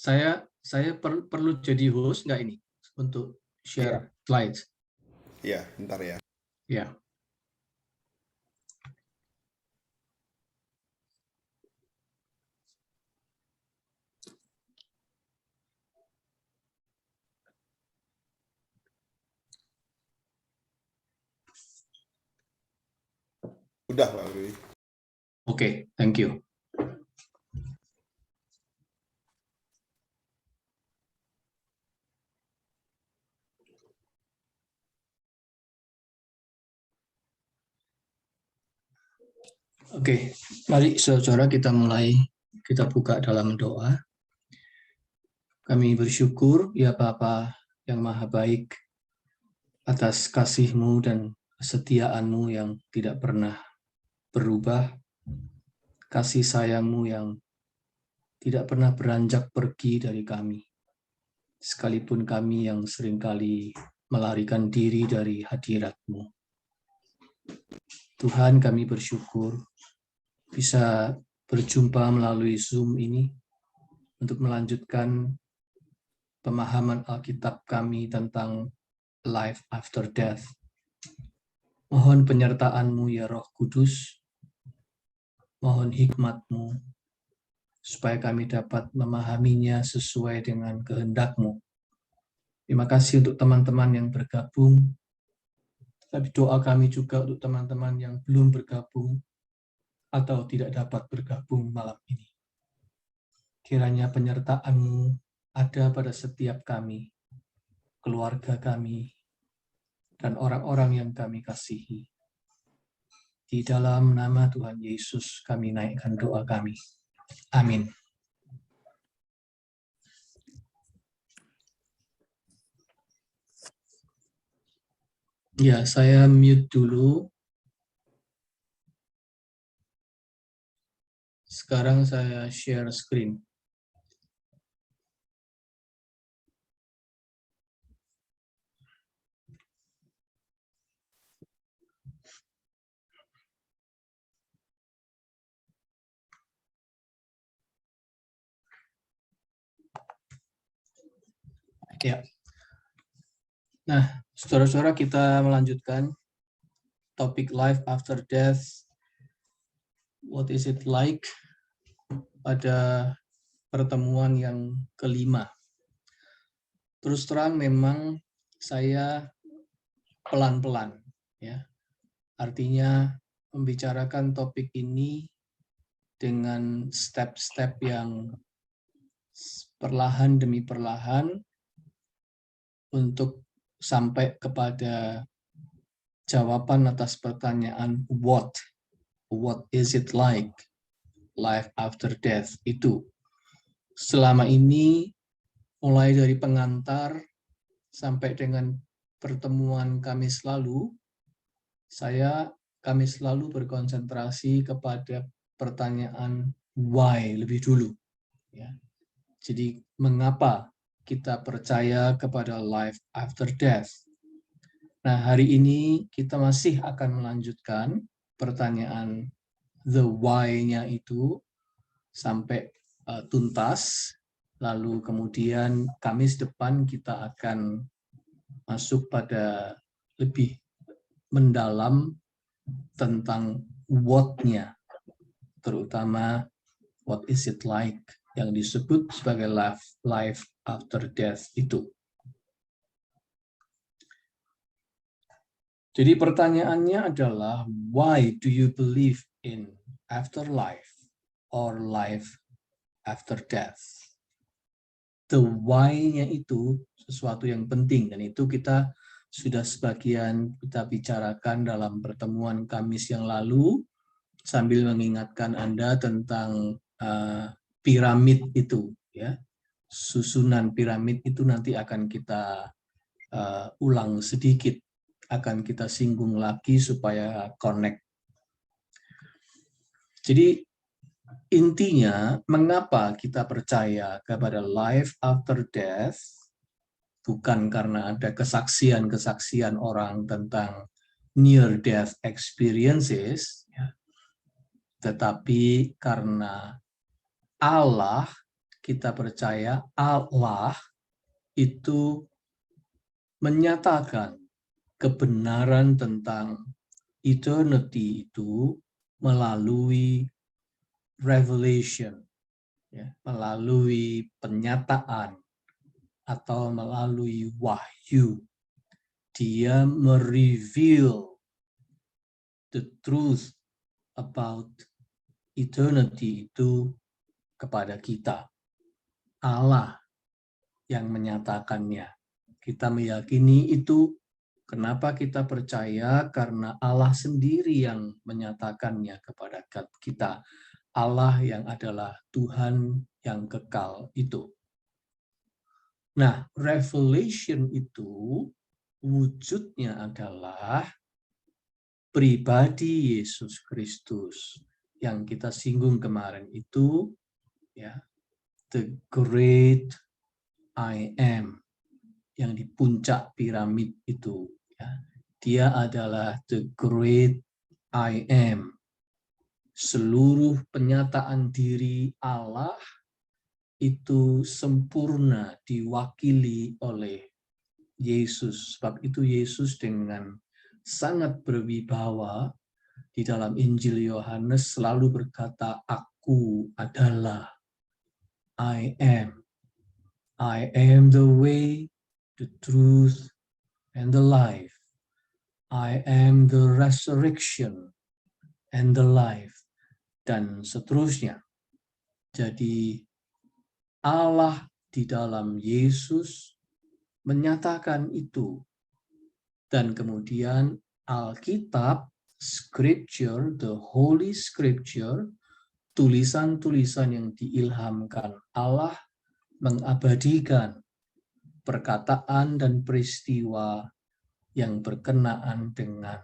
Saya perlu jadi host nggak ini untuk share slides? Iya, bentar ya. Ya. Udah, Pak Rudi. Oke, thank you. Oke, mari saudara kita mulai, kita buka dalam doa. Kami bersyukur ya Bapa yang Maha Baik atas kasih-Mu dan kesetiaan-Mu yang tidak pernah berubah, kasih sayang-Mu yang tidak pernah beranjak pergi dari kami. Sekalipun kami yang seringkali melarikan diri dari hadirat-Mu. Tuhan, kami bersyukur bisa berjumpa melalui Zoom ini untuk melanjutkan pemahaman Alkitab kami tentang life after death. Mohon penyertaan-Mu ya Roh Kudus, mohon hikmat-Mu, supaya kami dapat memahaminya sesuai dengan kehendak-Mu. Terima kasih untuk teman-teman yang bergabung, tapi doa kami juga untuk teman-teman yang belum bergabung atau tidak dapat bergabung malam ini. Kiranya penyertaan-Mu ada pada setiap kami, keluarga kami, dan orang-orang yang kami kasihi. Di dalam nama Tuhan Yesus kami naikkan doa kami. Amin. Ya, saya mute dulu. Sekarang saya share screen. Ya. Nah, saudara-saudara, kita melanjutkan topik life after death. What is it like? Pada pertemuan yang kelima. Terus terang memang saya pelan-pelan, ya. Artinya membicarakan topik ini dengan step-step yang perlahan demi perlahan untuk sampai kepada jawaban atas pertanyaan what is it like life after death itu. Selama ini mulai dari pengantar sampai dengan pertemuan Kamis lalu, kami selalu berkonsentrasi kepada pertanyaan why lebih dulu. Ya. Jadi mengapa kita percaya kepada life after death? Nah, hari ini kita masih akan melanjutkan pertanyaan the why-nya itu sampai tuntas. Lalu kemudian Kamis depan kita akan masuk pada lebih mendalam tentang what-nya, terutama what is it like yang disebut sebagai life after death itu. Jadi pertanyaannya adalah, why do you believe in afterlife or life after death? The why-nya itu sesuatu yang penting, dan itu kita sudah sebagian kita bicarakan dalam pertemuan Kamis yang lalu, sambil mengingatkan Anda tentang piramid itu, ya. Susunan piramid itu nanti akan kita ulang sedikit, akan kita singgung lagi supaya connect. Jadi intinya, mengapa kita percaya kepada life after death, bukan karena ada kesaksian-kesaksian orang tentang near death experiences, ya, tetapi karena Allah kita percaya Allah itu menyatakan kebenaran tentang eternity itu melalui revelation, ya, melalui penyataan atau melalui wahyu. Dia mereveal the truth about eternity itu kepada kita. Allah yang menyatakannya. Kita meyakini itu. Kenapa kita percaya? Karena Allah sendiri yang menyatakannya kepada kita. Allah yang adalah Tuhan yang kekal itu. Nah, revelation itu wujudnya adalah pribadi Yesus Kristus yang kita singgung kemarin itu, ya, the great I am, yang di puncak piramid itu, ya. Dia adalah the great I am. Seluruh penyataan diri Allah itu sempurna diwakili oleh Yesus. Sebab itu Yesus dengan sangat berwibawa di dalam Injil Yohanes selalu berkata, aku adalah I am. I am the way, the truth, and the life. I am the resurrection and the life. Dan seterusnya. Jadi Allah di dalam Yesus menyatakan itu. Dan kemudian Alkitab, Scripture, the Holy Scripture, tulisan-tulisan yang diilhamkan Allah mengabadikan perkataan dan peristiwa yang berkenaan dengan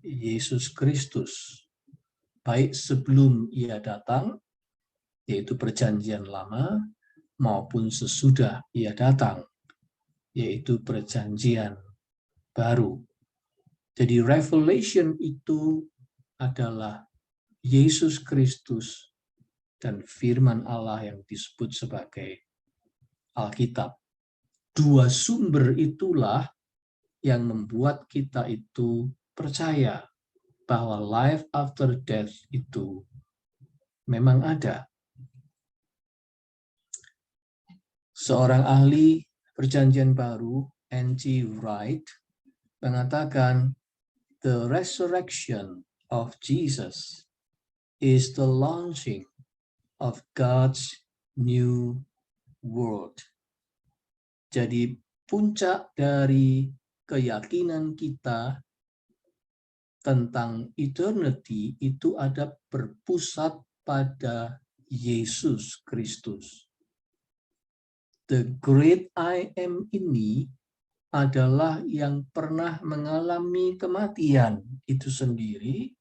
Yesus Kristus. Baik sebelum ia datang, yaitu perjanjian lama, maupun sesudah ia datang, yaitu perjanjian baru. Jadi revelation itu adalah Yesus Kristus dan firman Allah yang disebut sebagai Alkitab. Dua sumber itulah yang membuat kita itu percaya bahwa life after death itu memang ada. Seorang ahli perjanjian baru, N.T. Wright, mengatakan, the resurrection of Jesus is the launching of God's new world. Jadi puncak dari keyakinan kita tentang eternity itu ada berpusat pada Yesus Kristus. The great I am ini adalah yang pernah mengalami kematian itu sendiri,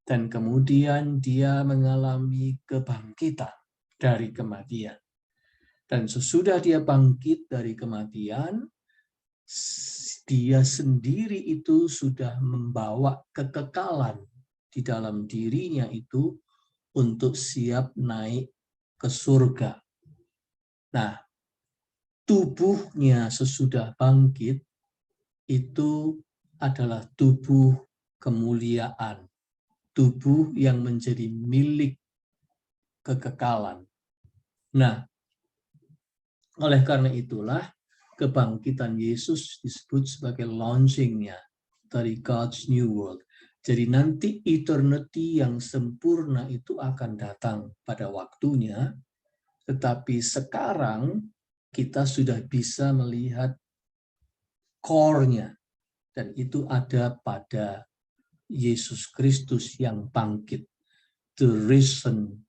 dan kemudian dia mengalami kebangkitan dari kematian. Dan sesudah dia bangkit dari kematian, dia sendiri itu sudah membawa kekekalan di dalam dirinya itu untuk siap naik ke surga. Nah, tubuhnya sesudah bangkit itu adalah tubuh kemuliaan, tubuh yang menjadi milik kekekalan. Nah, oleh karena itulah kebangkitan Yesus disebut sebagai launching-nya dari God's new world. Jadi nanti eternity yang sempurna itu akan datang pada waktunya, tetapi sekarang kita sudah bisa melihat core-nya, dan itu ada pada Yesus Kristus yang bangkit, the risen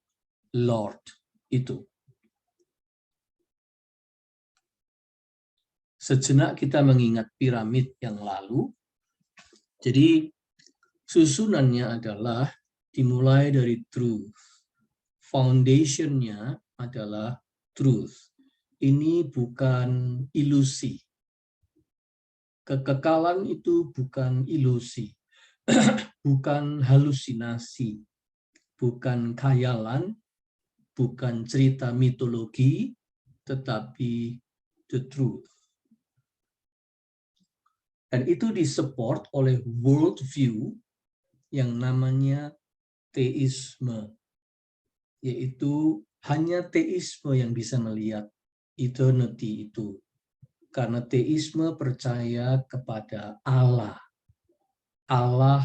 Lord itu. Sejenak kita mengingat piramid yang lalu. Jadi susunannya adalah dimulai dari truth. Foundation-nya adalah truth. Ini bukan ilusi. Kekekalan itu bukan ilusi. Bukan halusinasi. Bukan khayalan. bukan cerita mitologi, tetapi the truth. Dan itu disupport oleh worldview yang namanya teisme, yaitu hanya teisme yang bisa melihat eternity itu. Karena teisme percaya kepada Allah, Allah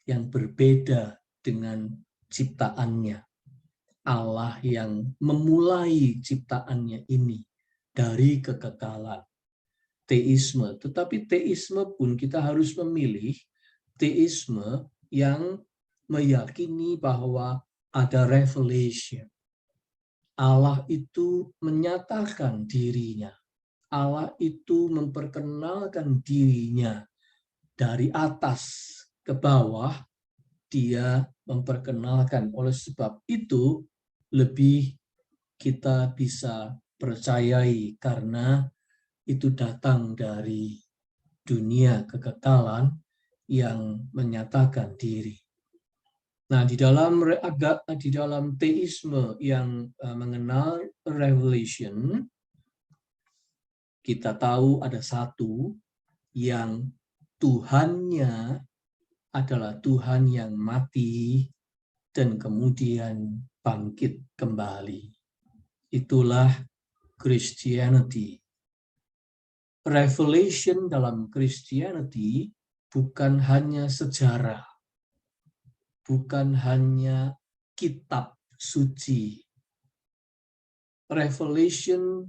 yang berbeda dengan ciptaannya, Allah yang memulai ciptaannya ini dari kekekalan. Teisme, tetapi teisme pun kita harus memilih teisme yang meyakini bahwa ada revelation. Allah itu menyatakan dirinya. Allah itu memperkenalkan dirinya dari atas ke bawah. Dia memperkenalkan, oleh sebab itu lebih kita bisa percayai karena itu datang dari dunia kekekalan yang menyatakan diri. Nah, di dalam teisme yang mengenal revelation, kita tahu ada satu yang Tuhannya adalah Tuhan yang mati dan kemudian bangkit kembali. Itulah Christianity. Revelation dalam Christianity bukan hanya sejarah, bukan hanya kitab suci. Revelation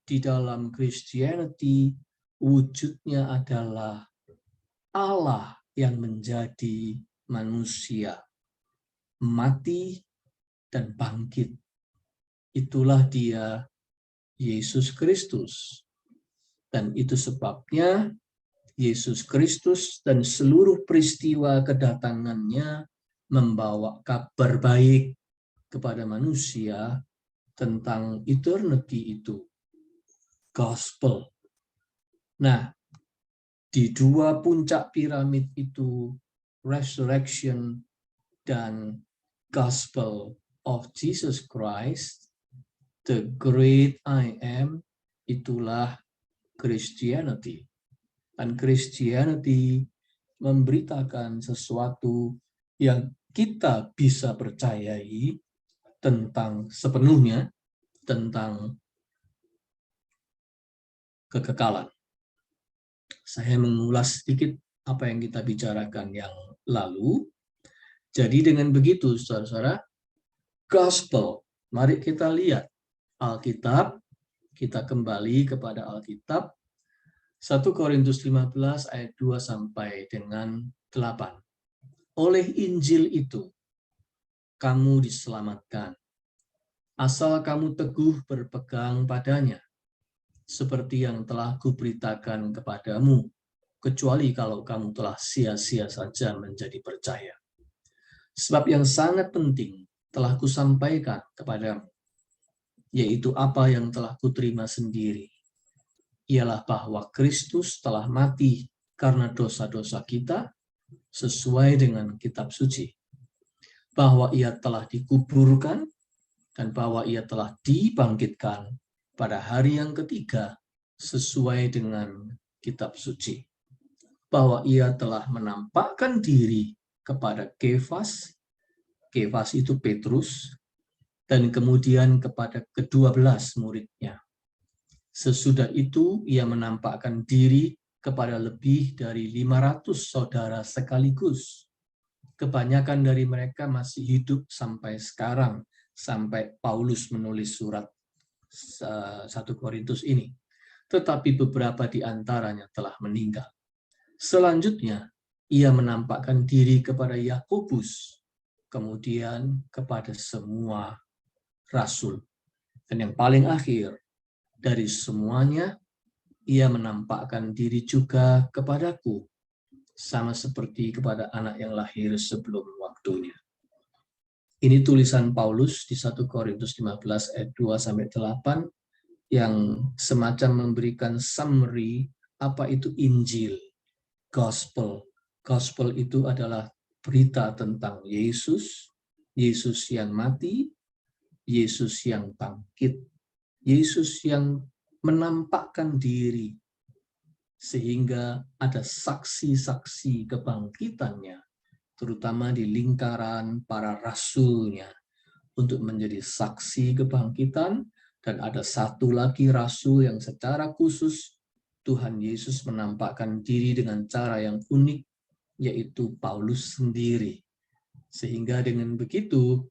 di dalam Christianity wujudnya adalah Allah yang menjadi manusia, mati dan bangkit. Itulah dia, Yesus Kristus. Dan itu sebabnya Yesus Kristus dan seluruh peristiwa kedatangannya membawa kabar baik kepada manusia tentang eternity itu. Gospel. Nah, di dua puncak piramid itu, resurrection dan gospel of Jesus Christ, the great I am, itulah Christianity. Dan Christianity memberitakan sesuatu yang kita bisa percayai tentang sepenuhnya, tentang kekekalan. Saya mengulas sedikit apa yang kita bicarakan yang lalu. Jadi dengan begitu, saudara-saudara, gospel, mari kita lihat Alkitab, kita kembali kepada Alkitab, 1 Korintus 15 ayat 2 sampai dengan 8. Oleh Injil itu, kamu diselamatkan, asal kamu teguh berpegang padanya, seperti yang telah kuberitakan kepadamu, kecuali kalau kamu telah sia-sia saja menjadi percaya. Sebab yang sangat penting telah kusampaikan kepadamu, yaitu apa yang telah kuterima sendiri, ialah bahwa Kristus telah mati karena dosa-dosa kita sesuai dengan kitab suci, bahwa ia telah dikuburkan dan bahwa ia telah dibangkitkan pada hari yang ketiga sesuai dengan kitab suci, bahwa ia telah menampakkan diri kepada Kefas, Kefas itu Petrus, dan kemudian kepada ke-12 muridnya. Sesudah itu ia menampakkan diri kepada lebih dari 500 saudara sekaligus. Kebanyakan dari mereka masih hidup sampai sekarang, sampai Paulus menulis surat 1 Korintus ini. Tetapi beberapa di antaranya telah meninggal. Selanjutnya, ia menampakkan diri kepada Yakobus, kemudian kepada semua rasul. Dan yang paling akhir, dari semuanya, ia menampakkan diri juga kepadaku, sama seperti kepada anak yang lahir sebelum waktunya. Ini tulisan Paulus di 1 Korintus 15 ayat 2-8 yang semacam memberikan summary apa itu Injil, gospel. Gospel itu adalah berita tentang Yesus, Yesus yang mati, Yesus yang bangkit, Yesus yang menampakkan diri, sehingga ada saksi-saksi kebangkitannya, terutama di lingkaran para rasulnya, untuk menjadi saksi kebangkitan. Dan ada satu lagi rasul yang secara khusus Tuhan Yesus menampakkan diri dengan cara yang unik, yaitu Paulus sendiri. Sehingga dengan begitu,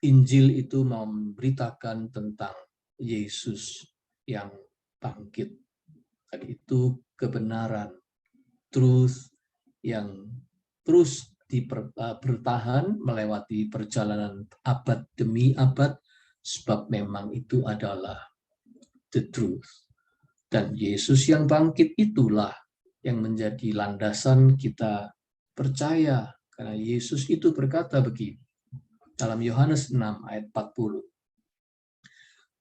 Injil itu mau memberitakan tentang Yesus yang bangkit. Dan itu kebenaran, truth, yang terus bertahan melewati perjalanan abad demi abad, sebab memang itu adalah the truth. Dan Yesus yang bangkit itulah yang menjadi landasan kita percaya, karena Yesus itu berkata begini dalam Yohanes 6 ayat 40.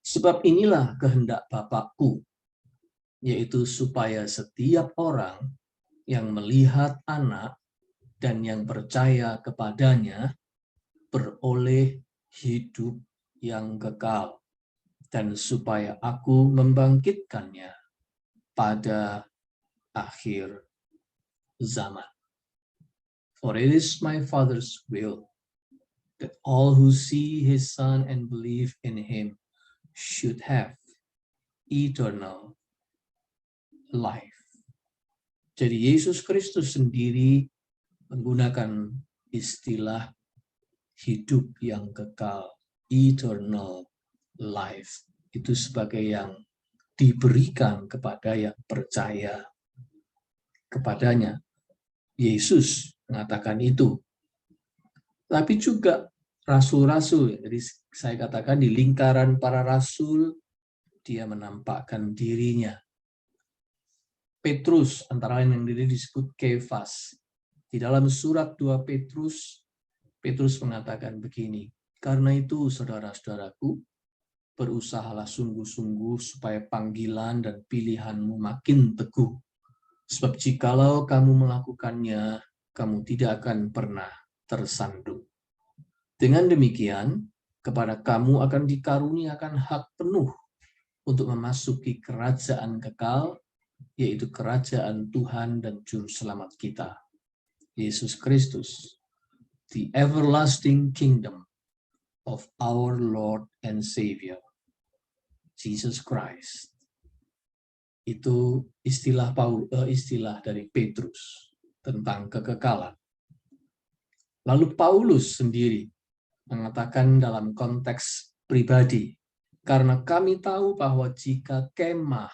Sebab inilah kehendak Bapakku, yaitu supaya setiap orang yang melihat Anak dan yang percaya kepadanya beroleh hidup yang kekal, dan supaya aku membangkitkannya pada akhir zaman. For it is my Father's will that all who see his Son and believe in him should have eternal life. Jadi Yesus Kristus sendiri menggunakan istilah hidup yang kekal, eternal life, itu sebagai yang diberikan kepada yang percaya kepadanya. Yesus mengatakan itu. Tapi juga rasul-rasul, jadi saya katakan di lingkaran para rasul, dia menampakkan dirinya. Petrus, antara lain yang disebut Kefas. Di dalam surat 2 Petrus, Petrus mengatakan begini, karena itu saudara-saudaraku, berusahalah sungguh-sungguh supaya panggilan dan pilihanmu makin teguh. Sebab jikalau kamu melakukannya, kamu tidak akan pernah tersandung. Dengan demikian, kepada kamu akan dikaruniakan hak penuh untuk memasuki kerajaan kekal, yaitu kerajaan Tuhan dan Juru Selamat kita, Yesus Kristus, the everlasting kingdom of our Lord and Savior, Jesus Christ. Itu istilah dari Petrus tentang kekekalan. Lalu Paulus sendiri mengatakan dalam konteks pribadi, karena kami tahu bahwa jika kemah,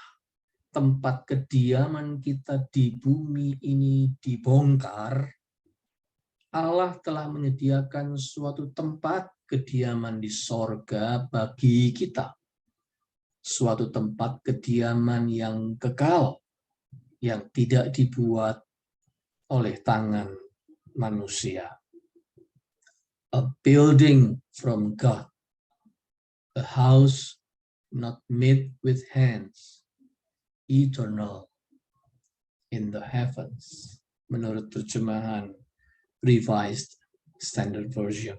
tempat kediaman kita di bumi ini dibongkar, Allah telah menyediakan suatu tempat kediaman di sorga bagi kita. Suatu tempat kediaman yang kekal, yang tidak dibuat oleh tangan manusia. A building from God, a house not made with hands, eternal in the heavens, menurut terjemahan Revised Standard Version.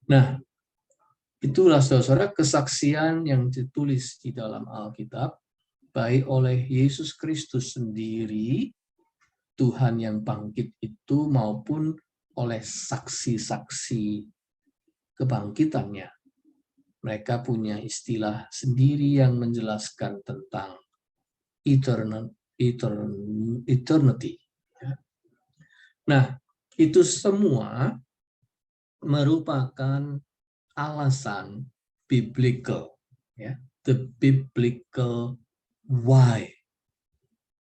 Nah, itulah saudara kesaksian yang ditulis di dalam Alkitab, baik oleh Yesus Kristus sendiri, Tuhan yang bangkit itu, maupun oleh saksi-saksi kebangkitannya. Mereka punya istilah sendiri yang menjelaskan tentang eternity. Nah, itu semua merupakan alasan biblical, ya, the biblical why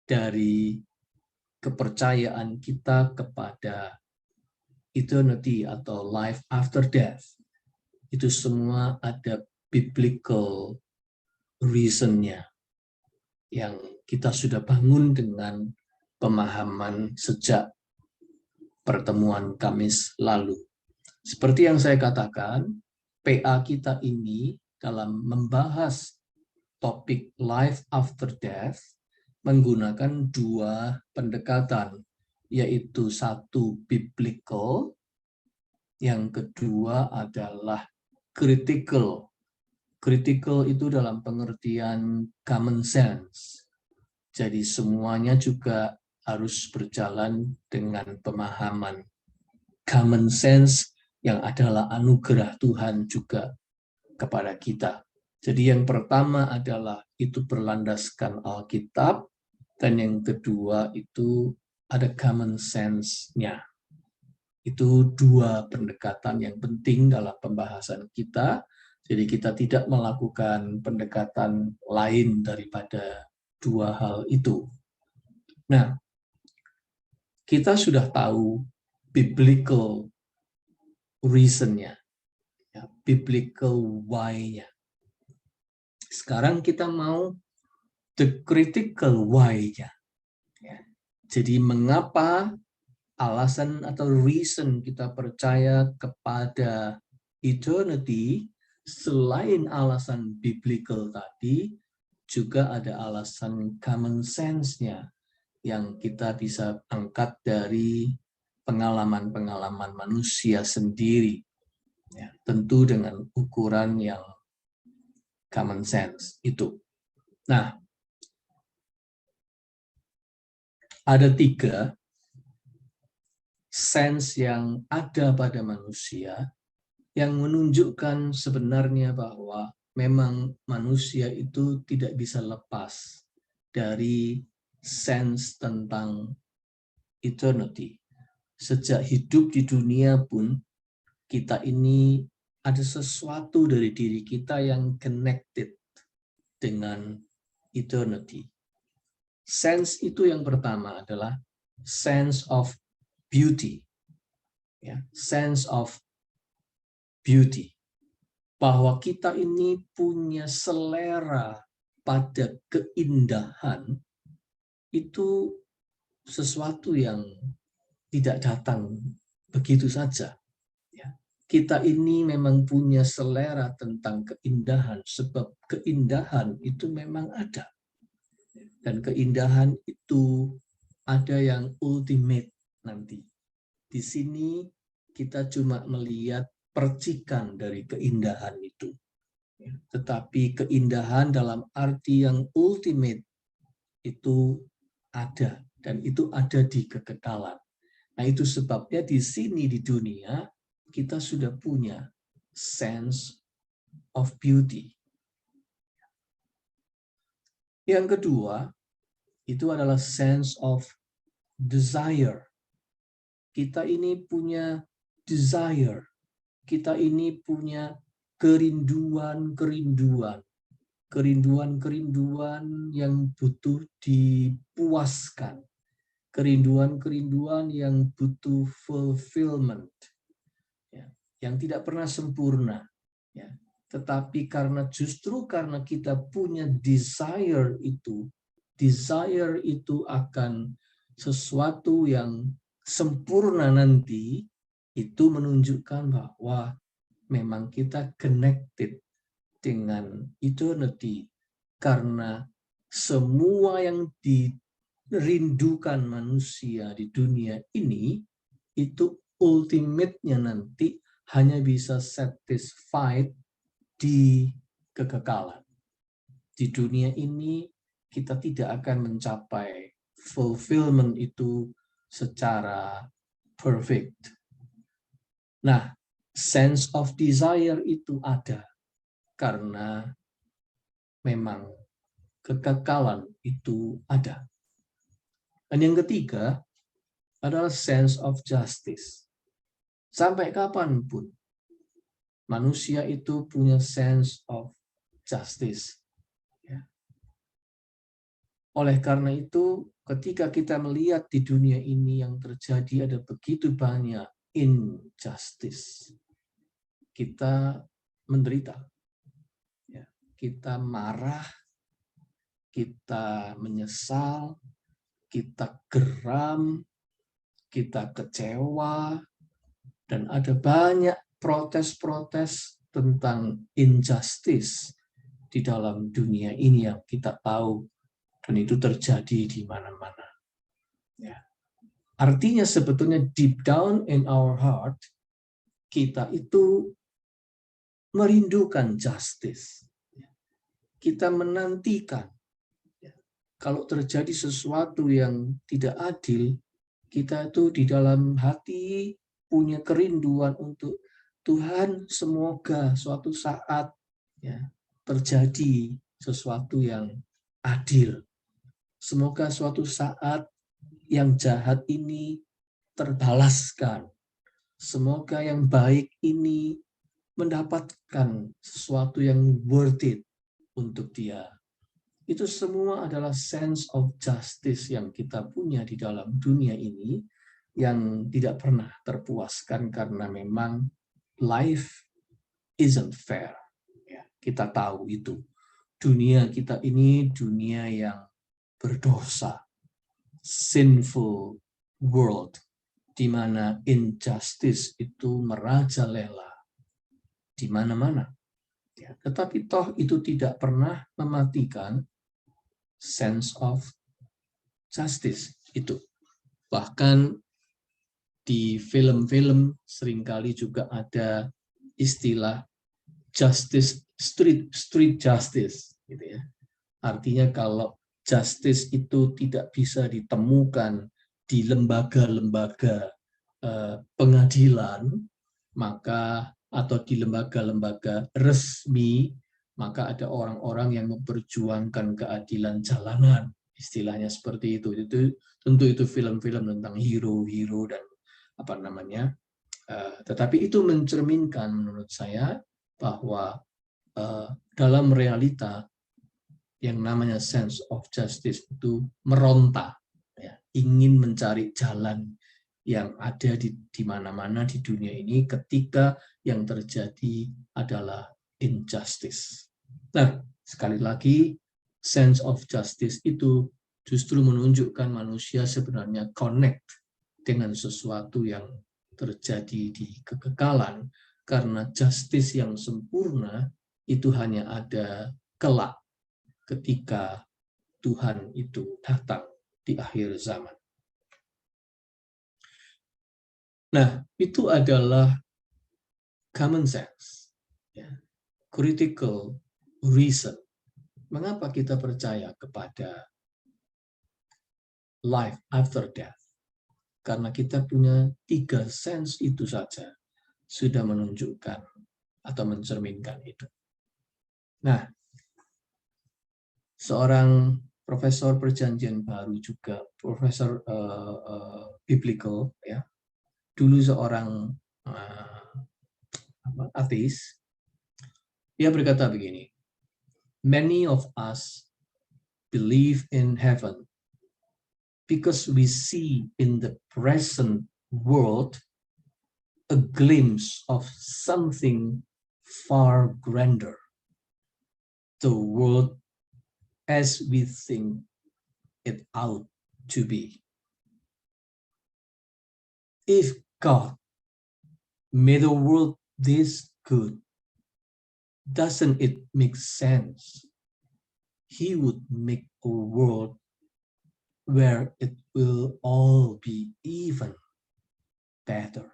dari kepercayaan kita kepada eternity atau life after death. Itu semua ada biblical reason-nya yang kita sudah bangun dengan pemahaman sejak pertemuan Kamis lalu. Seperti yang saya katakan, PA kita ini dalam membahas topik life after death menggunakan dua pendekatan, yaitu satu biblical, yang kedua adalah critical. Critical itu dalam pengertian common sense. Jadi semuanya juga harus berjalan dengan pemahaman common sense yang adalah anugerah Tuhan juga kepada kita. Jadi yang pertama adalah itu berlandaskan Alkitab, dan yang kedua itu ada common sense-nya. Itu dua pendekatan yang penting dalam pembahasan kita. Jadi kita tidak melakukan pendekatan lain daripada dua hal itu. Nah, kita sudah tahu biblical reason-nya, ya, biblical why-nya. Sekarang kita mau the critical why-nya. Ya. Jadi mengapa alasan atau reason kita percaya kepada eternity selain alasan biblical tadi, juga ada alasan common sense-nya yang kita bisa angkat dari pengalaman-pengalaman manusia sendiri. Ya, tentu dengan ukuran yang common sense itu. Nah, ada 3 sense yang ada pada manusia yang menunjukkan sebenarnya bahwa memang manusia itu tidak bisa lepas dari sense tentang eternity. Sejak hidup di dunia pun, kita ini ada sesuatu dari diri kita yang connected dengan eternity. Sense itu yang pertama adalah sense of beauty. Ya, sense of beauty. Bahwa kita ini punya selera pada keindahan, itu sesuatu yang tidak datang begitu saja. Ya. Kita ini memang punya selera tentang keindahan, sebab keindahan itu memang ada. Dan keindahan itu ada yang ultimate nanti. Di sini kita cuma melihat percikan dari keindahan itu. Tetapi keindahan dalam arti yang ultimate itu ada, dan itu ada di kekekalan. Nah, itu sebabnya di sini di dunia kita sudah punya sense of beauty. Yang kedua, itu adalah sense of desire. Kita ini punya desire. Kita ini punya kerinduan-kerinduan. Kerinduan-kerinduan yang butuh dipuaskan. Kerinduan-kerinduan yang butuh fulfillment. Ya, yang tidak pernah sempurna. Ya. Tetapi justru karena kita punya desire itu akan sesuatu yang sempurna nanti, itu menunjukkan bahwa memang kita connected dengan eternity, karena semua yang dirindukan manusia di dunia ini itu ultimate-nya nanti hanya bisa satisfied di kekekalan. Di dunia ini kita tidak akan mencapai fulfillment itu secara perfect. Nah, sense of desire itu ada karena memang kekekalan itu ada. Dan yang ketiga adalah sense of justice. Sampai kapanpun manusia itu punya sense of justice. Ya. Oleh karena itu, ketika kita melihat di dunia ini yang terjadi ada begitu banyak injustice, kita menderita. Ya. Kita marah, kita menyesal, kita geram, kita kecewa, dan ada banyak protes-protes tentang injustice di dalam dunia ini yang kita tahu, dan itu terjadi di mana-mana. Ya. Artinya sebetulnya deep down in our heart, kita itu merindukan justice. Kita menantikan. Kalau terjadi sesuatu yang tidak adil, kita itu di dalam hati punya kerinduan untuk Tuhan, semoga suatu saat ya, terjadi sesuatu yang adil. Semoga suatu saat yang jahat ini terbalaskan. Semoga yang baik ini mendapatkan sesuatu yang worth it untuk dia. Itu semua adalah sense of justice yang kita punya di dalam dunia ini yang tidak pernah terpuaskan karena memang life isn't fair. Ya, kita tahu itu. Dunia kita ini dunia yang berdosa, sinful world, di mana injustice itu merajalela di mana-mana. Ya, tetapi toh itu tidak pernah mematikan sense of justice itu. Bahkan di film-film seringkali juga ada istilah justice street justice gitu ya. Artinya kalau justice itu tidak bisa ditemukan di lembaga-lembaga pengadilan, maka atau di lembaga-lembaga resmi, maka ada orang-orang yang memperjuangkan keadilan jalanan, istilahnya seperti itu. Tentu itu film-film tentang hero-hero dan apa namanya. Tetapi itu mencerminkan menurut saya bahwa dalam realita yang namanya sense of justice itu meronta, ya, ingin mencari jalan yang ada di mana-mana di dunia ini ketika yang terjadi adalah injustice. Nah, sekali lagi, sense of justice itu justru menunjukkan manusia sebenarnya connect dengan sesuatu yang terjadi di kekekalan, karena justice yang sempurna itu hanya ada kelak ketika Tuhan itu datang di akhir zaman. Nah, itu adalah common sense, ya, critical reason. Mengapa kita percaya kepada life after death? Karena kita punya 3 sense itu saja sudah menunjukkan atau mencerminkan itu. Nah, seorang profesor perjanjian baru juga, profesor biblical, ya, dulu seorang ateis, dia berkata begini, many of us believe in heaven because we see in the present world a glimpse of something far grander, the world as we think it ought to be. If God made the world this good, doesn't it make sense He would make a world where it will all be even better?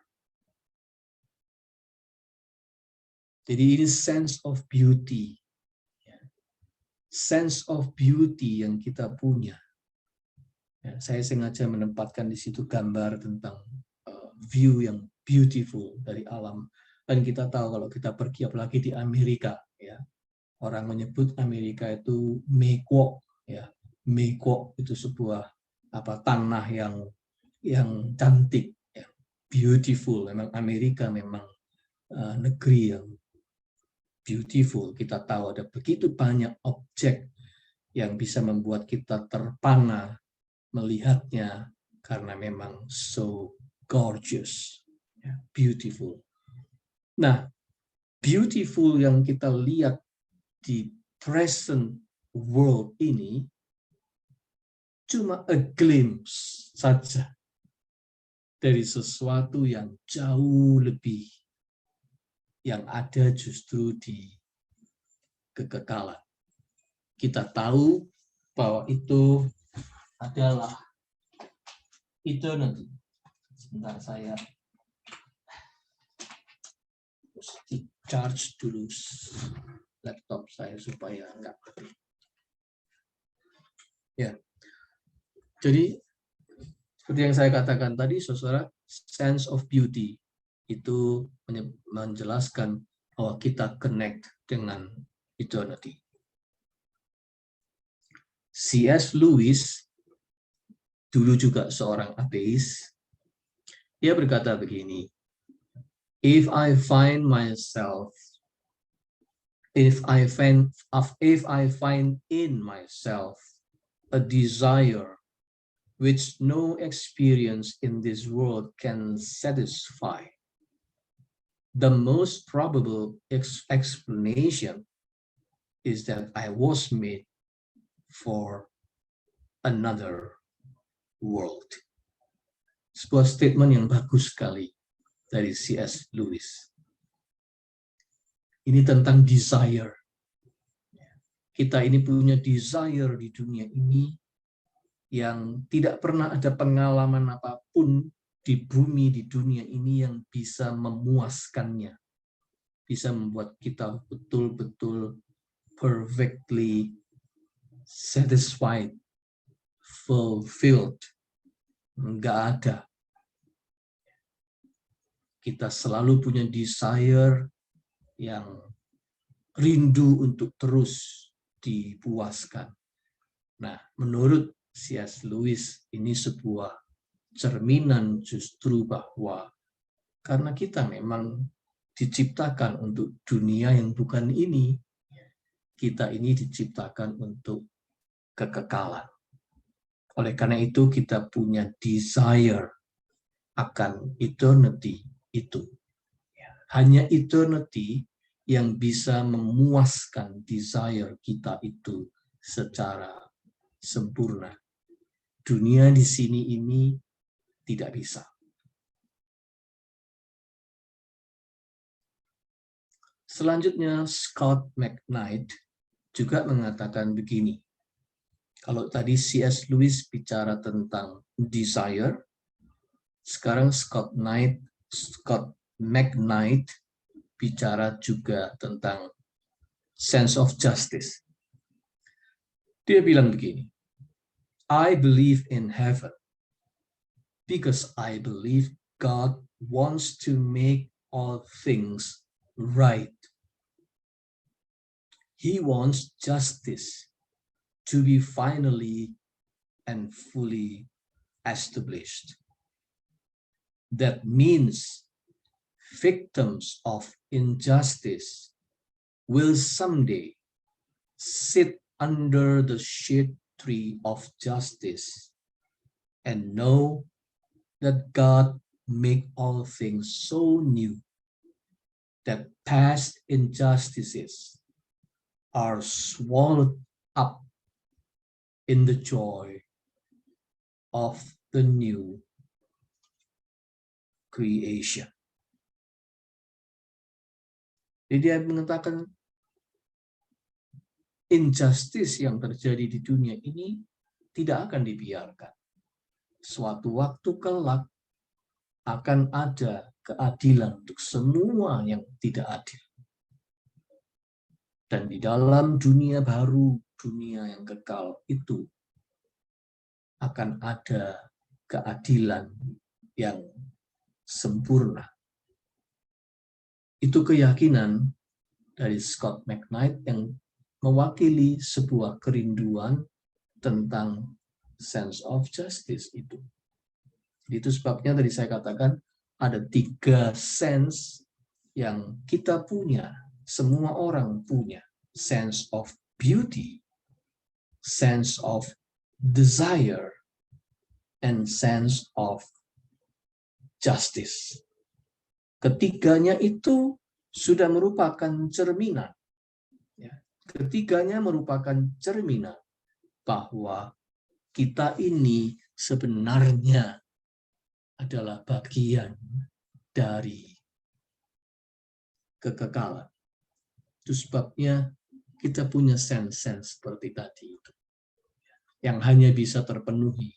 Jadi ini sense of beauty, sense of beauty yang kita punya. Ya, saya sengaja menempatkan di situ gambar tentang view yang beautiful dari alam. Dan kita tahu kalau kita pergi apalagi di Amerika, ya, orang menyebut Amerika itu Mekwok, ya. Mekwok itu sebuah tanah yang cantik, ya, beautiful. Memang Amerika memang negeri yang beautiful. Kita tahu ada begitu banyak objek yang bisa membuat kita terpana melihatnya karena memang so gorgeous, ya, beautiful. Nah, beautiful yang kita lihat di present world ini cuma a glimpse saja dari sesuatu yang jauh lebih yang ada justru di kekekalan. Kita tahu bahwa itu adalah eternity. Sebentar saya charge dulu laptop saya supaya enggak mati. Ya. Jadi seperti yang saya katakan tadi, saudara, sense of beauty itu menjelaskan bahwa kita connect dengan eternity. C.S. Lewis dulu juga seorang ateis. Dia berkata begini, if I find in myself a desire which no experience in this world can satisfy, the most probable explanation is that I was made for another world. Sebuah statement yang bagus sekali dari C.S. Lewis. Ini tentang desire. Kita ini punya desire di dunia ini yang tidak pernah ada pengalaman apapun di bumi, di dunia ini yang bisa memuaskannya. Bisa membuat kita betul-betul perfectly satisfied, fulfilled. Enggak ada. Kita selalu punya desire yang rindu untuk terus dipuaskan. Nah, menurut C.S. Lewis, ini sebuah cerminan justru bahwa karena kita memang diciptakan untuk dunia yang bukan ini, kita ini diciptakan untuk kekekalan. Oleh karena itu kita punya desire akan eternity itu. Hanya eternity yang bisa memuaskan desire kita itu secara sempurna. Dunia di sini ini tidak bisa. Selanjutnya Scott McKnight juga mengatakan begini. Kalau tadi C.S. Lewis bicara tentang desire, sekarang Scott McKnight bicara juga tentang sense of justice. Dia bilang begini, I believe in heaven because I believe God wants to make all things right. He wants justice to be finally and fully established. That means victims of injustice will someday sit under the shade tree of justice and know that God make all things so new that past injustices are swallowed up in the joy of the new creation. Jadi dia mengatakan injustice yang terjadi di dunia ini tidak akan dibiarkan. Suatu waktu kelak akan ada keadilan untuk semua yang tidak adil. Dan di dalam dunia baru, dunia yang kekal itu akan ada keadilan yang sempurna. Itu keyakinan dari Scott McKnight yang mewakili sebuah kerinduan tentang sense of justice itu. Itu sebabnya tadi saya katakan ada 3 sense yang kita punya, semua orang punya. Sense of beauty, sense of desire, and sense of justice. Ketiganya itu sudah merupakan cerminan. Ketiganya merupakan cerminan bahwa kita ini sebenarnya adalah bagian dari kekekalan. Itu sebabnya kita punya sense-sense seperti tadi itu, yang hanya bisa terpenuhi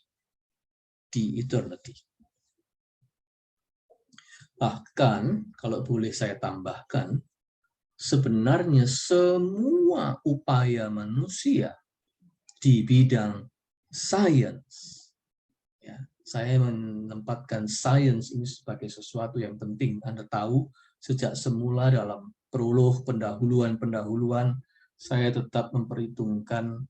di eternity. Bahkan, kalau boleh saya tambahkan, sebenarnya semua upaya manusia di bidang sains, ya, saya menempatkan sains ini sebagai sesuatu yang penting. Anda tahu, sejak semula dalam prolog pendahuluan saya tetap memperhitungkan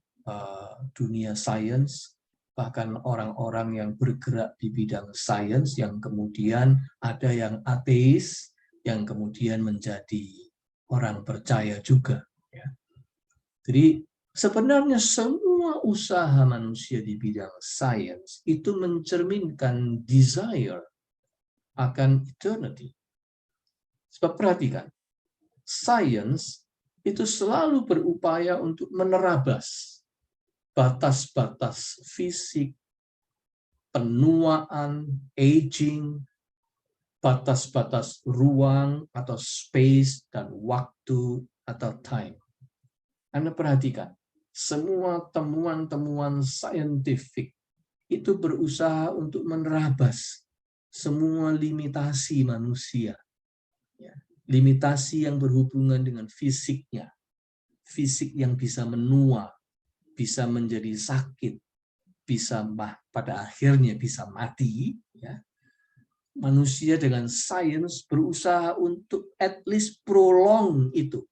dunia sains, bahkan orang-orang yang bergerak di bidang sains yang kemudian ada yang ateis, yang kemudian menjadi orang percaya juga. Ya. Jadi sebenarnya semua usaha manusia di bidang sains itu mencerminkan desire akan eternity. Sebab perhatikan, sains itu selalu berupaya untuk menerabas batas-batas fisik, penuaan, aging, batas-batas ruang atau space dan waktu atau time. Anda perhatikan, semua temuan-temuan saintifik itu berusaha untuk menerabas semua limitasi manusia. Limitasi yang berhubungan dengan fisiknya. Fisik yang bisa menua, bisa menjadi sakit, bisa pada akhirnya bisa mati. Ya. Manusia dengan sains berusaha untuk at least prolong itu.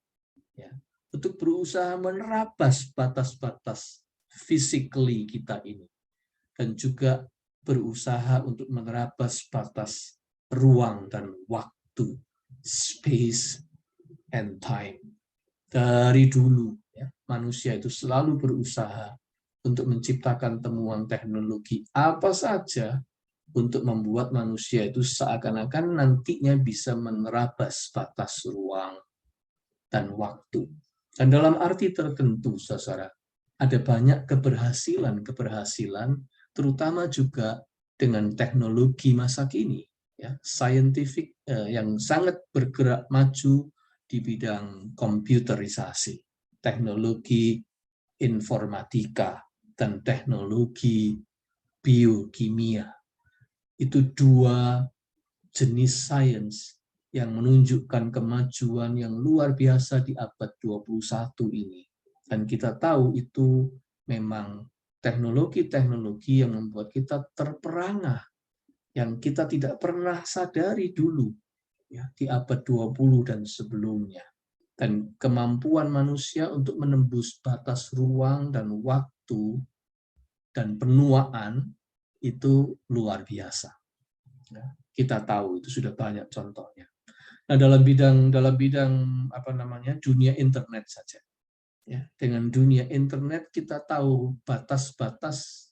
Ya. Untuk berusaha menerabas batas-batas physically kita ini. Dan juga berusaha untuk menerabas batas ruang dan waktu, space and time. Dari dulu, ya, manusia itu selalu berusaha untuk menciptakan temuan teknologi apa saja untuk membuat manusia itu seakan-akan nantinya bisa menerabas batas ruang dan waktu. Dan dalam arti tertentu, saudara, ada banyak keberhasilan, terutama juga dengan teknologi masa kini, ya, scientific yang sangat bergerak maju di bidang komputerisasi, teknologi informatika, dan teknologi biokimia. Itu dua jenis sains yang menunjukkan kemajuan yang luar biasa di abad 21 ini. Dan kita tahu itu memang teknologi-teknologi yang membuat kita terperangah, yang kita tidak pernah sadari dulu, ya, di abad 20 dan sebelumnya. Dan kemampuan manusia untuk menembus batas ruang dan waktu dan penuaan itu luar biasa. Ya, kita tahu itu sudah banyak contohnya. Nah, dalam bidang dunia internet saja. Ya, dengan dunia internet kita tahu batas-batas.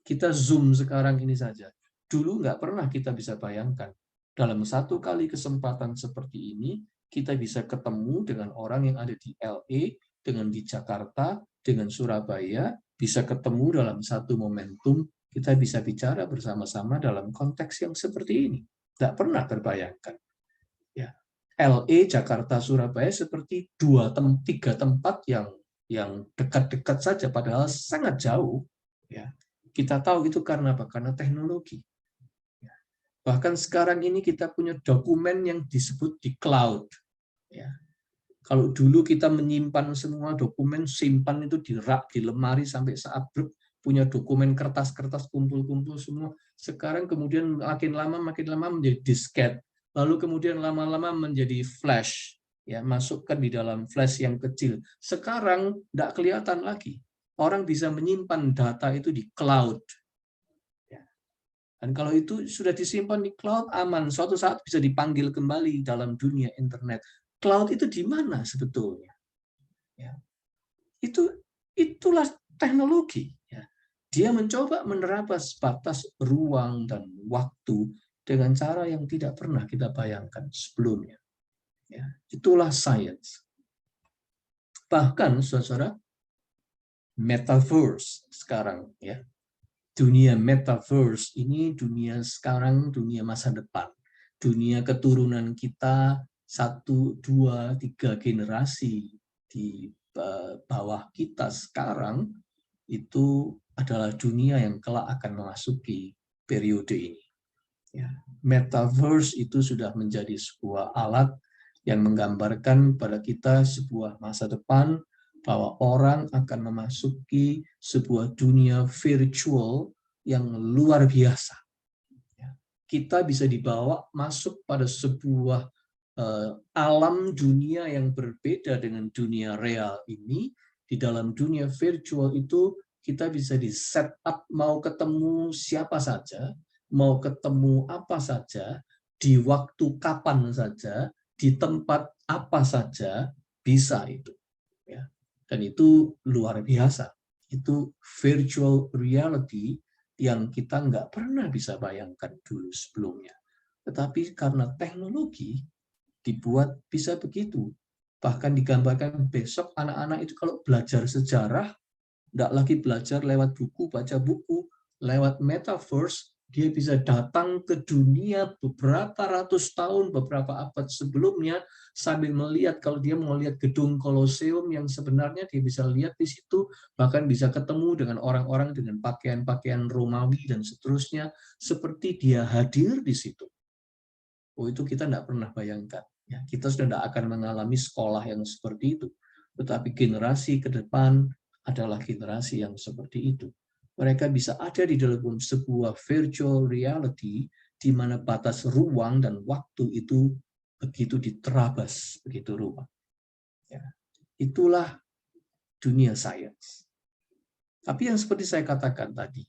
Kita zoom sekarang ini saja. Dulu nggak pernah kita bisa bayangkan. Dalam satu kali kesempatan seperti ini, kita bisa ketemu dengan orang yang ada di LA, dengan di Jakarta, dengan Surabaya, bisa ketemu dalam satu momentum, kita bisa bicara bersama-sama dalam konteks yang seperti ini. Nggak pernah terbayangkan. Ya. LA, Jakarta, Surabaya seperti 2-3 tempat yang dekat-dekat saja, padahal sangat jauh. Ya. Kita tahu itu karena apa? Karena teknologi. Bahkan sekarang ini kita punya dokumen yang disebut di cloud. Ya. Kalau dulu kita menyimpan semua dokumen, simpan itu di rak, di lemari sampai saat punya dokumen kertas-kertas kumpul-kumpul semua. Sekarang kemudian makin lama menjadi disket. Lalu kemudian lama-lama menjadi flash. Ya, masukkan di dalam flash yang kecil. Sekarang tidak kelihatan lagi. Orang bisa menyimpan data itu di cloud. Dan kalau itu sudah disimpan di cloud, aman. Suatu saat bisa dipanggil kembali dalam dunia internet. Cloud itu di mana sebetulnya? Ya. Itulah teknologi. Ya. Dia mencoba menerabas batas ruang dan waktu dengan cara yang tidak pernah kita bayangkan sebelumnya. Ya. Itulah sains. Bahkan, saudara, metaverse sekarang, ya. Dunia metaverse ini dunia sekarang, dunia masa depan. Dunia keturunan kita 1, 2, 3 generasi di bawah kita sekarang itu adalah dunia yang kelak akan memasuki periode ini. Ya. Metaverse itu sudah menjadi sebuah alat yang menggambarkan pada kita sebuah masa depan bahwa orang akan memasuki sebuah dunia virtual yang luar biasa. Kita bisa dibawa masuk pada sebuah alam dunia yang berbeda dengan dunia real ini. Di dalam dunia virtual itu kita bisa di set up mau ketemu siapa saja, mau ketemu apa saja, di waktu kapan saja, di tempat apa saja, bisa itu. Ya. Dan itu luar biasa. Itu virtual reality yang kita nggak pernah bisa bayangkan dulu sebelumnya. Tetapi karena teknologi dibuat bisa begitu. Bahkan digambarkan besok anak-anak itu kalau belajar sejarah, nggak lagi belajar lewat buku, baca buku, lewat metaverse, dia bisa datang ke dunia beberapa ratus tahun, beberapa abad sebelumnya, sambil melihat, kalau dia mau lihat gedung Koloseum yang sebenarnya dia bisa lihat di situ, bahkan bisa ketemu dengan orang-orang dengan pakaian-pakaian Romawi dan seterusnya, seperti dia hadir di situ. Oh, itu kita tidak pernah bayangkan. Ya, kita sudah tidak akan mengalami sekolah yang seperti itu. Tetapi generasi ke depan adalah generasi yang seperti itu. Mereka bisa ada di dalam sebuah virtual reality di mana batas ruang dan waktu itu begitu diterabas, begitu ruang. Ya. Itulah dunia sains. Tapi yang seperti saya katakan tadi,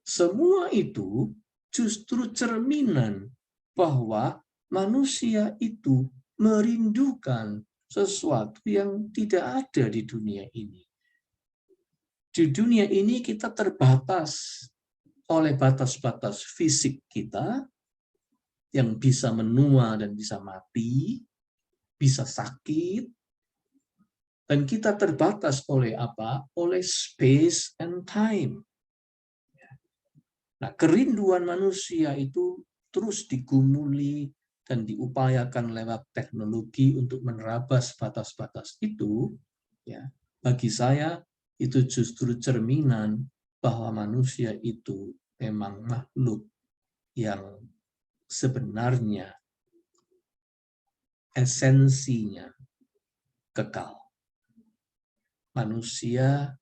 semua itu justru cerminan bahwa manusia itu merindukan sesuatu yang tidak ada di dunia ini. Di dunia ini kita terbatas oleh batas-batas fisik kita yang bisa menua dan bisa mati, bisa sakit, dan kita terbatas oleh apa? Oleh space and time. Nah, kerinduan manusia itu terus digumuli dan diupayakan lewat teknologi untuk menerabas batas-batas itu. Ya, bagi saya itu justru cerminan bahwa manusia itu memang makhluk yang sebenarnya esensinya kekal. Manusia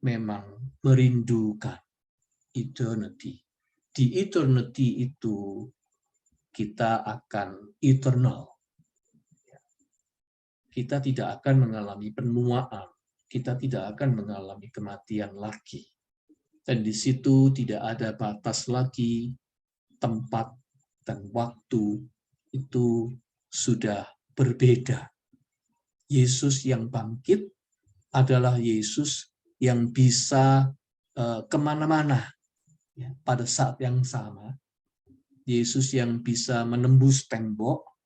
memang merindukan eternity. Di eternity itu kita akan eternal. Kita tidak akan mengalami penuaan. Kita tidak akan mengalami kematian lagi. Dan di situ tidak ada batas lagi, tempat dan waktu itu sudah berbeda. Yesus yang bangkit adalah Yesus yang bisa kemana-mana pada saat yang sama. Yesus yang bisa menembus tembok,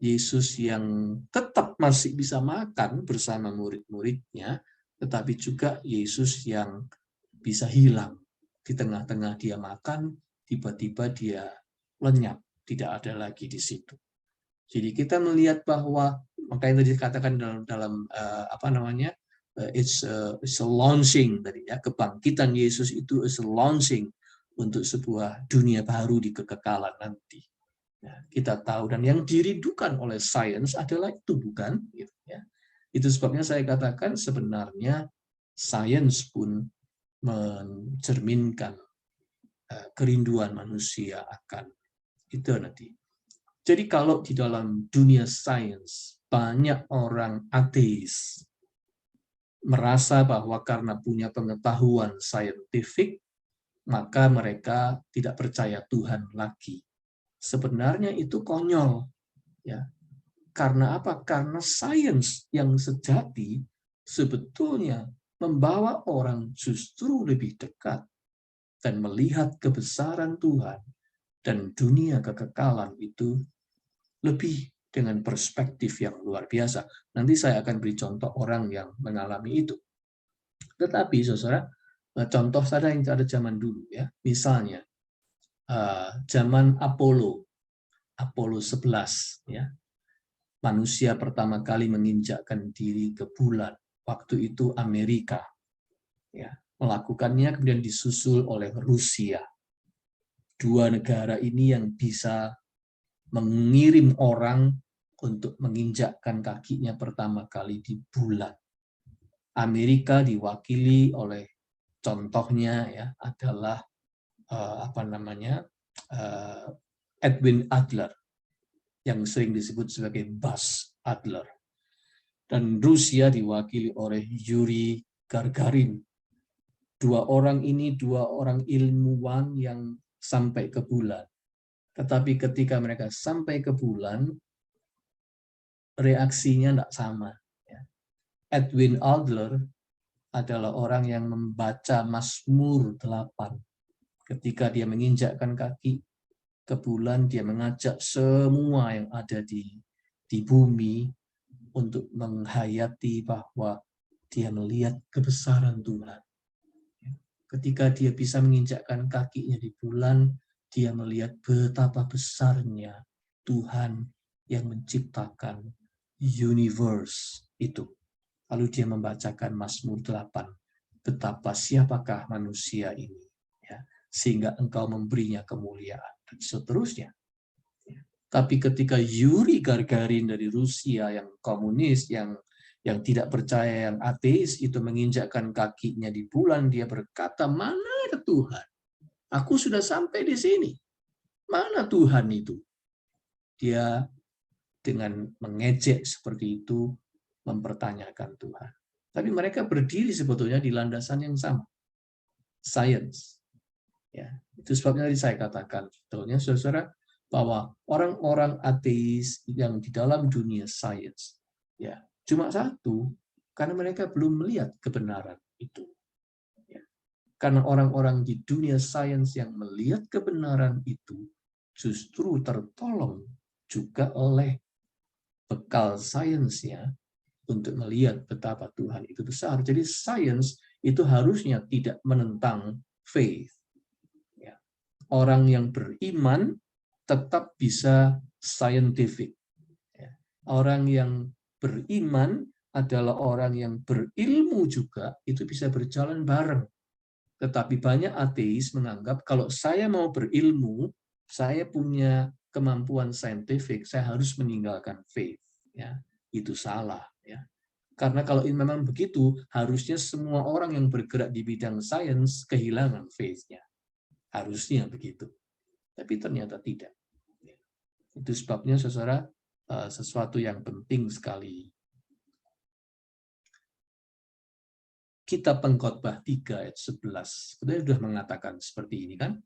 Yesus yang tetap masih bisa makan bersama murid-muridnya, tetapi juga Yesus yang bisa hilang. Di tengah-tengah dia makan, tiba-tiba dia lenyap, tidak ada lagi di situ. Jadi kita melihat bahwa, makanya tadi dikatakan dalam apa namanya, it's a launching tadi ya, kebangkitan Yesus itu is a launching untuk sebuah dunia baru di kekekalan nanti. Nah, kita tahu, dan yang dirindukan oleh sains adalah itu, bukan? Gitu, ya. Itu sebabnya saya katakan sebenarnya sains pun mencerminkan kerinduan manusia akan eternity. Jadi kalau di dalam dunia sains banyak orang ateis merasa bahwa karena punya pengetahuan saintifik maka mereka tidak percaya Tuhan lagi. Sebenarnya itu konyol, ya. Karena apa? Karena sains yang sejati sebetulnya membawa orang justru lebih dekat dan melihat kebesaran Tuhan dan dunia kekekalan itu lebih dengan perspektif yang luar biasa. Nanti saya akan beri contoh orang yang mengalami itu. Tetapi, saudara, contoh saja yang ada zaman dulu, ya. Misalnya zaman Apollo 11, ya. Manusia pertama kali menginjakkan diri ke bulan. Waktu itu Amerika, ya, melakukannya, kemudian disusul oleh Rusia. Dua negara ini yang bisa mengirim orang untuk menginjakkan kakinya pertama kali di bulan. Amerika diwakili oleh contohnya ya adalah Edwin Adler yang sering disebut sebagai Buzz Adler, dan Rusia diwakili oleh Yuri Gagarin. Dua orang ini dua orang ilmuwan yang sampai ke bulan. Tetapi ketika mereka sampai ke bulan, reaksinya tidak sama. Edwin Adler adalah orang yang membaca Mazmur 8. Ketika dia menginjakkan kaki ke bulan, dia mengajak semua yang ada di bumi untuk menghayati bahwa dia melihat kebesaran Tuhan. Ketika dia bisa menginjakkan kakinya di bulan, dia melihat betapa besarnya Tuhan yang menciptakan universe itu. Lalu dia membacakan Mazmur 8. Betapa siapakah manusia ini, ya, sehingga engkau memberinya kemuliaan, dan seterusnya. Tapi ketika Yuri Gagarin dari Rusia yang komunis, yang tidak percaya, yang ateis itu menginjakkan kakinya di bulan, dia berkata, mana ada Tuhan? Aku sudah sampai di sini. Mana Tuhan itu? Dia dengan mengejek seperti itu mempertanyakan Tuhan. Tapi mereka berdiri sebetulnya di landasan yang sama. Science. Ya, itu sebabnya tadi saya katakan sebetulnya saudara bahwa orang-orang ateis yang di dalam dunia sains ya cuma satu, karena mereka belum melihat kebenaran itu. Ya. Karena orang-orang di dunia sains yang melihat kebenaran itu justru tertolong juga oleh bekal sainsnya untuk melihat betapa Tuhan itu besar. Jadi sains itu harusnya tidak menentang faith. Ya. Orang yang beriman tetap bisa scientific. Ya. Orang yang beriman adalah orang yang berilmu juga, itu bisa berjalan bareng. Tetapi banyak ateis menganggap kalau saya mau berilmu, saya punya kemampuan saintifik, saya harus meninggalkan faith. Ya, itu salah. Ya. Karena kalau memang begitu, harusnya semua orang yang bergerak di bidang sains kehilangan faith-nya. Harusnya begitu. Tapi ternyata tidak. Itu sebabnya saudara, sesuatu yang penting sekali. Kitab Pengkhotbah 3 ayat 11, kita sudah mengatakan seperti ini kan?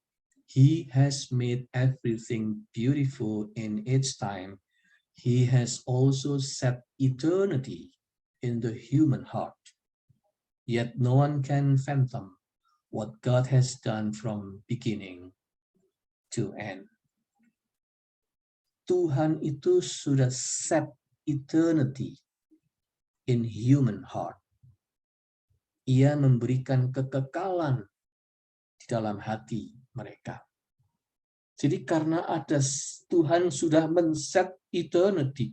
He has made everything beautiful in its time. He has also set eternity in the human heart. Yet no one can fathom what God has done from beginning to end. Tuhan itu sudah set eternity in human heart. Ia memberikan kekekalan di dalam hati mereka. Jadi karena ada Tuhan sudah men-set eternity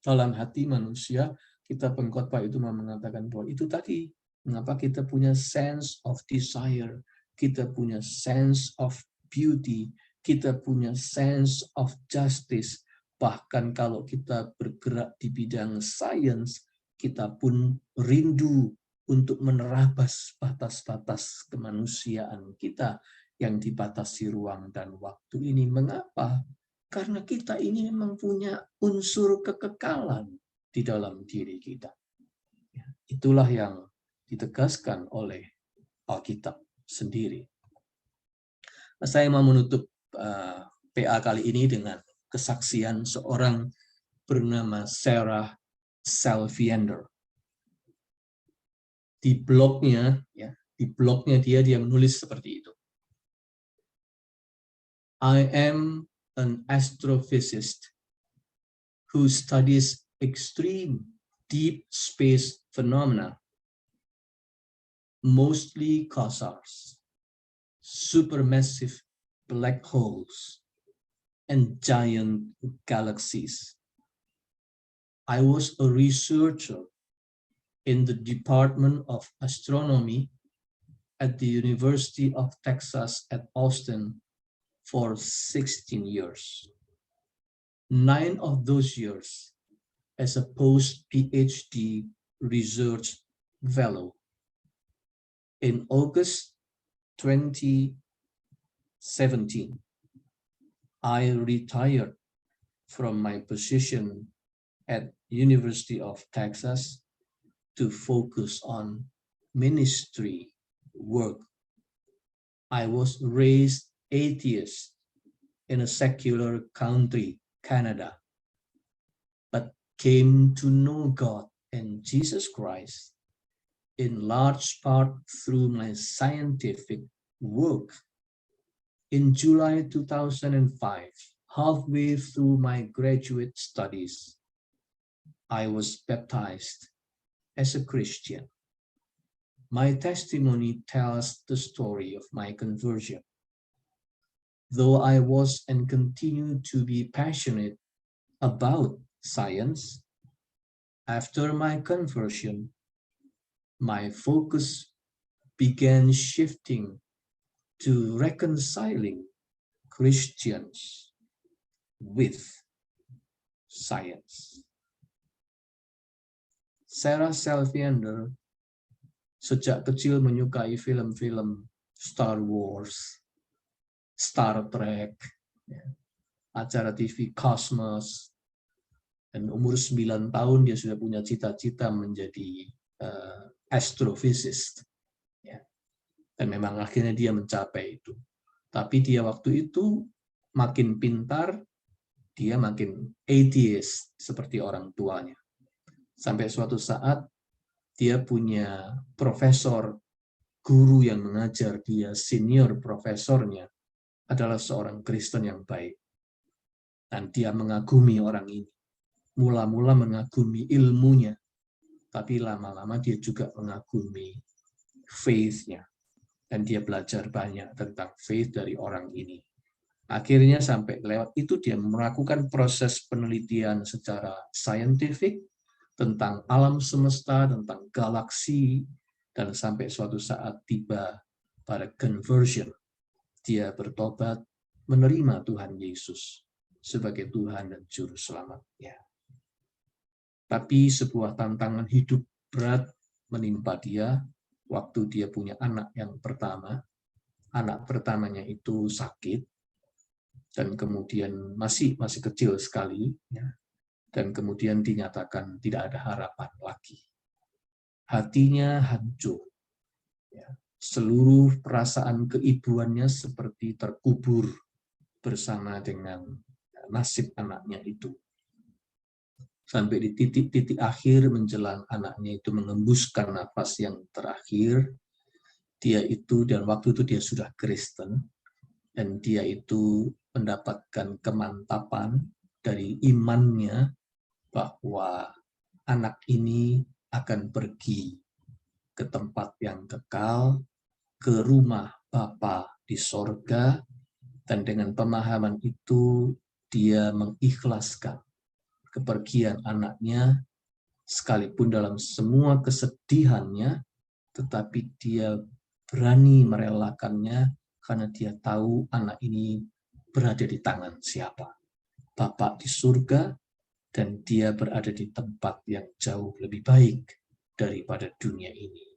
dalam hati manusia, kita Pengkhotbah itu mengatakan bahwa itu tadi mengapa kita punya sense of desire, kita punya sense of beauty, kita punya sense of justice. Bahkan kalau kita bergerak di bidang sains, kita pun rindu untuk menerabas batas-batas kemanusiaan kita yang dibatasi ruang dan waktu ini. Mengapa? Karena kita ini memang punya unsur kekekalan di dalam diri kita. Itulah yang ditegaskan oleh Alkitab sendiri. Saya mau menutup PA kali ini dengan kesaksian seorang bernama Sarah Salviander. Di blognya dia menulis seperti itu. I am an astrophysicist who studies extreme deep space phenomena, mostly quasars, supermassive black holes, and giant galaxies. I was a researcher in the Department of Astronomy at the University of Texas at Austin for 16 years. 9 of those years as a post-PhD research fellow. In August 2017, I retired from my position at University of Texas to focus on ministry work. I was raised atheist in a secular country, Canada, but came to know God and Jesus Christ in large part through my scientific work. In July 2005, halfway through my graduate studies, I was baptized as a Christian. My testimony tells the story of my conversion. Though I was and continue to be passionate about science, after my conversion, my focus began shifting to reconciling Christians with science. Sarah Salviander sejak kecil menyukai film-film Star Wars, Star Trek, acara TV Cosmos, dan umur 9 tahun dia sudah punya cita-cita menjadi astrophysicist. Dan memang akhirnya dia mencapai itu. Tapi dia waktu itu makin pintar, dia makin atheist seperti orang tuanya. Sampai suatu saat dia punya profesor, guru yang mengajar dia, senior profesornya adalah seorang Kristen yang baik. Dan dia mengagumi orang ini. Mula-mula mengagumi ilmunya, tapi lama-lama dia juga mengagumi faith-nya. Dan dia belajar banyak tentang faith dari orang ini. Akhirnya sampai lewat itu dia melakukan proses penelitian secara scientific tentang alam semesta, tentang galaksi, dan sampai suatu saat tiba pada conversion. Dia bertobat, menerima Tuhan Yesus sebagai Tuhan dan Juru Selamatnya. Tapi sebuah tantangan hidup berat menimpa dia waktu dia punya anak yang pertama. Anak pertamanya itu sakit, dan kemudian masih kecil sekali, dan kemudian dinyatakan tidak ada harapan lagi. Hatinya hancur. Seluruh perasaan keibuannya seperti terkubur bersama dengan nasib anaknya itu. Sampai di titik-titik akhir menjelang anaknya itu mengembuskan nafas yang terakhir, dia itu, dan waktu itu dia sudah Kristen, dan dia itu mendapatkan kemantapan dari imannya bahwa anak ini akan pergi ke tempat yang kekal, ke rumah Bapa di sorga, dan dengan pemahaman itu dia mengikhlaskan kepergian anaknya, sekalipun dalam semua kesedihannya, tetapi dia berani merelakannya karena dia tahu anak ini berada di tangan siapa. Bapa di surga, dan dia berada di tempat yang jauh lebih baik daripada dunia ini.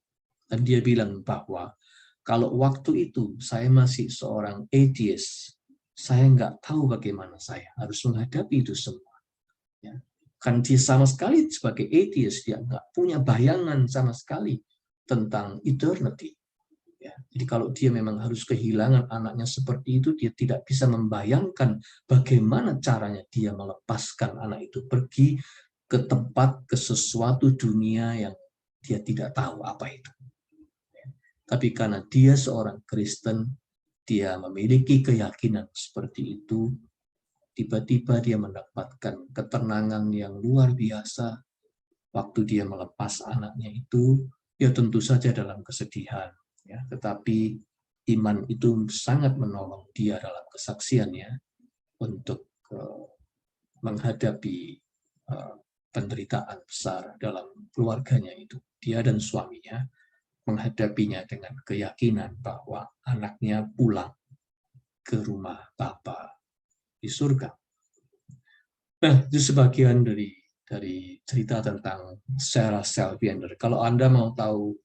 Dan dia bilang bahwa kalau waktu itu saya masih seorang atheist, saya nggak tahu bagaimana saya harus menghadapi itu semua. Kan dia sama sekali sebagai atheist, dia nggak punya bayangan sama sekali tentang eternity. Jadi kalau dia memang harus kehilangan anaknya seperti itu, dia tidak bisa membayangkan bagaimana caranya dia melepaskan anak itu pergi ke tempat, ke sesuatu dunia yang dia tidak tahu apa itu. Tapi karena dia seorang Kristen, dia memiliki keyakinan seperti itu, tiba-tiba dia mendapatkan ketenangan yang luar biasa waktu dia melepas anaknya itu. Ya tentu saja dalam kesedihan, tetapi iman itu sangat menolong dia dalam kesaksiannya untuk menghadapi penderitaan besar dalam keluarganya itu. Dia dan suaminya menghadapinya dengan keyakinan bahwa anaknya pulang ke rumah Bapa di surga. Nah, itu sebagian dari cerita tentang Sarah Selviander. Kalau Anda mau tahu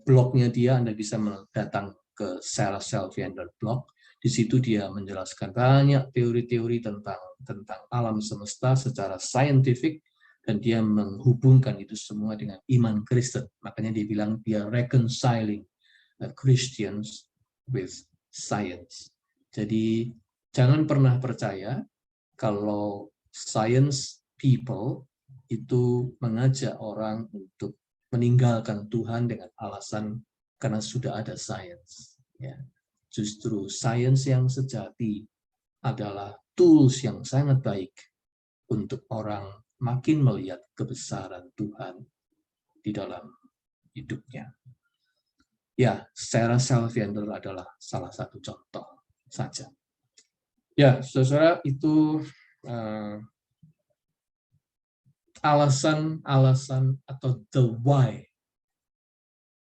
blognya dia, Anda bisa datang ke Sarah Selviander blog. Di situ dia menjelaskan banyak teori-teori tentang alam semesta secara saintifik, dan dia menghubungkan itu semua dengan iman Kristen. Makanya dia bilang dia reconciling Christians with science. Jadi jangan pernah percaya kalau science people itu mengajak orang untuk meninggalkan Tuhan dengan alasan karena sudah ada sains. Ya. Justru sains yang sejati adalah tools yang sangat baik untuk orang makin melihat kebesaran Tuhan di dalam hidupnya. Ya, Sarah Selviander adalah salah satu contoh saja. Ya, saudara, itu alasan-alasan atau the why.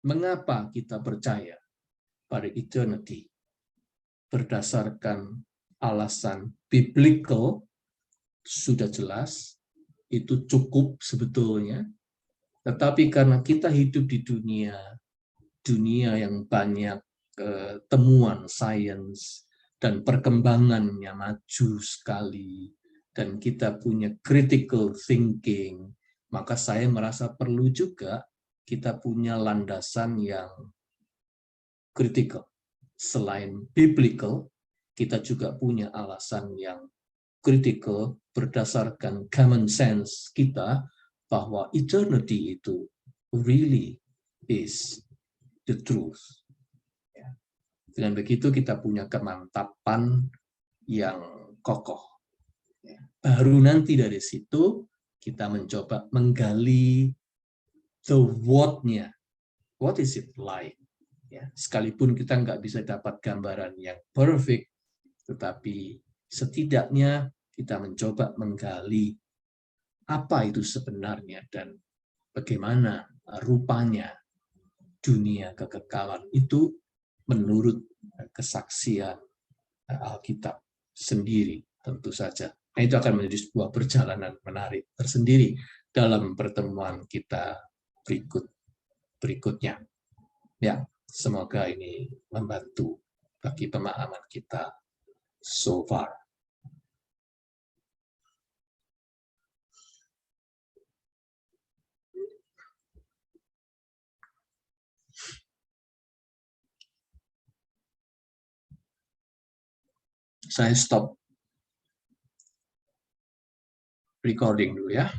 Mengapa kita percaya pada eternity? Berdasarkan alasan biblical, sudah jelas, itu cukup sebetulnya. Tetapi karena kita hidup di dunia yang banyak temuan sains dan perkembangannya maju sekali, dan kita punya critical thinking, maka saya merasa perlu juga kita punya landasan yang critical. Selain biblical, kita juga punya alasan yang critical berdasarkan common sense kita, bahwa eternity itu really is the truth. Dengan begitu kita punya kemantapan yang kokoh. Baru nanti dari situ kita mencoba menggali the what-nya. What is it like? Ya, sekalipun kita nggak bisa dapat gambaran yang perfect, tetapi setidaknya kita mencoba menggali apa itu sebenarnya dan bagaimana rupanya dunia kekekalan itu menurut kesaksian Alkitab sendiri, tentu saja. Nah, itu akan menjadi sebuah perjalanan menarik tersendiri dalam pertemuan kita berikutnya. Ya, semoga ini membantu bagi pemahaman kita so far. Saya stop recording dulu ya.